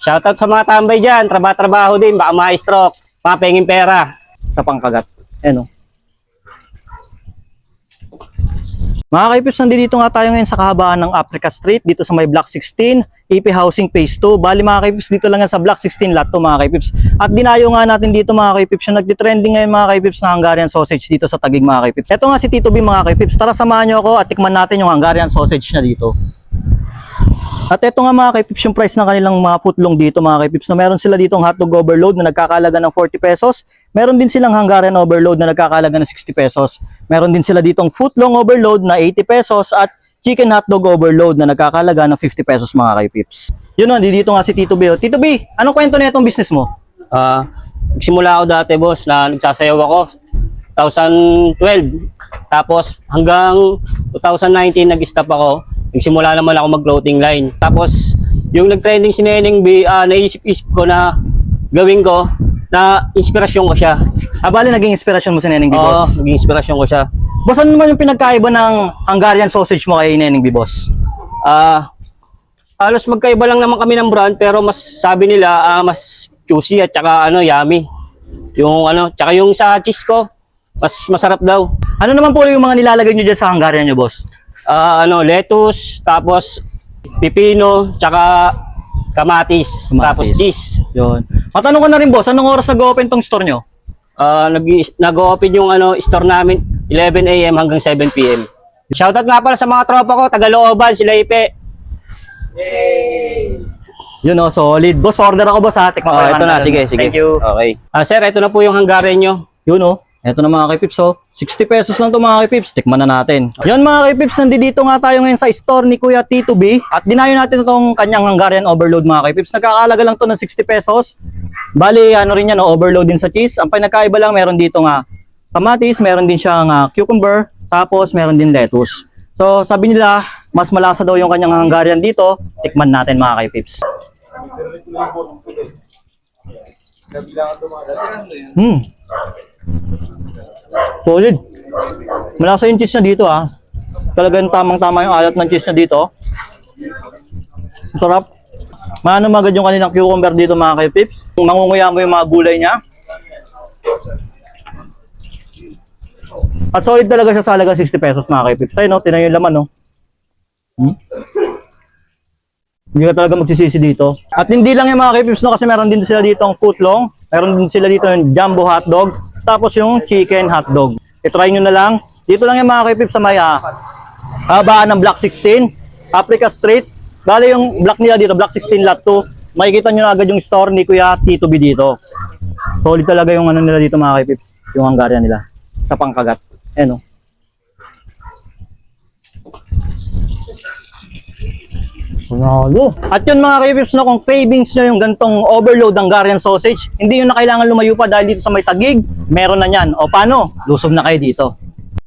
Shoutout sa mga tambay dyan, trabaho din, baka ma-stroke, mga penging pera. Sa pangkagat. Ayan o. Mga kaipips, nandito nga tayo ngayon sa kahabaan ng Africa Street, dito sa may Block 16, EP Housing Phase 2. Bali mga kaipips, dito lang yan sa Block 16 lot to mga kaipips. At dinayo nga natin dito mga kaipips, yung nagtitrending ngayon mga kaipips na Hungarian sausage dito sa Taguig mga kaipips. Ito nga si Tito B mga kaipips, tara samahan nyo ako at tikman natin yung Hungarian sausage na dito. At ito nga mga kaipips, yung price ng kanilang mga footlong dito mga kaipips, na meron sila ditong hotdog overload na nagkakalaga ng 40 pesos. Meron din silang Hungarian overload na nagkakalaga ng 60 pesos. Meron din sila ditong footlong overload na 80 pesos at chicken hotdog overload na nagkakalaga ng 50 pesos mga kaipips. Yun o, dito nga si Tito B. Tito B, anong kwento na itong business mo? Nagsimula ako dati boss na nagsasayaw ako 2012. Tapos hanggang 2019 nag-stop ako. Nagsimula naman ako mag-clothing line. Tapos yung nag-trending si Neneng B, naisip-isip ko na gawin ko na inspirasyon ko siya. Bali naging inspirasyon mo si Neneng B, Oo, boss? naging inspirasyon ko siya. Boss, ano naman yung pinagkaiba ng Hungarian sausage mo kay Neneng B, boss? Halos magkaiba lang naman kami ng brand pero mas sabi nila mas juicy at saka yummy. Yung tsaka yung sa cheese ko, mas masarap daw. Ano naman po yung mga nilalagay nyo dyan sa Hungarian nyo, boss? Lettuce, tapos pipino, tsaka kamatis, tapos cheese. Yun. Matanong ko na rin, boss, anong oras nag-open tong store nyo? Nag-open yung store namin 11 AM hanggang 7 PM. Shoutout nga pala sa mga tropa ko, Tagalooban, sila Ipe. Yun o, solid. Boss, order ako, boss, ha? Tikman ko yung Ito na, Hungarian. sige. Thank you. Okay. Sir, ito na po yung Hungarian nyo. Yun o. Ito na mga kaipips, oh. 60 pesos lang to mga kaipips. Tikman na natin. Yun mga kaipips, nandito nga tayo ngayon sa store ni Kuya Tito B. At dinayo natin itong kanyang Hungarian overload mga kaipips. Nagkakalaga lang to ng 60 pesos. Bali, rin yan, overload din sa cheese. Ang pinagkaiba lang, meron dito nga kamatis, meron din siyang cucumber, tapos meron din lettuce. So, sabi nila, mas malasa daw yung kanyang Hungarian dito. Tikman natin mga kaipips. Solid. Malasa yung cheese na dito Talagang tamang-tama yung alat ng cheese na dito. Masarap. Maano magad yung kanilang cucumber dito mga kaipips. Mangunguya mo yung mga gulay niya. At solid talaga siya sa halagang 60 pesos mga kaipips. Ayun tinayo yung laman Hindi ka talaga magsisisi dito. At hindi lang yung mga kaipips kasi meron din sila dito ang footlong. Meron din sila dito yung jumbo hotdog. Tapos yung chicken hotdog. I-try nyo na lang. Dito lang yung mga kaipips sa may habaan ng Block 16, Africa Street. Bale yung block nila dito, Block 16 lot 2. Makikita nyo na agad yung store ni Kuya Tito B dito. Solid talaga yung nila dito mga kaipips. Yung Hungarian nila. Sa pangkagat. Ayan o. At yun mga kaipips, kung cravings nyo yung gantong overload Hungarian sausage, hindi nyo na kailangan lumayo pa dahil dito sa may Taguig, meron na yan. O paano? Lusob na kayo dito.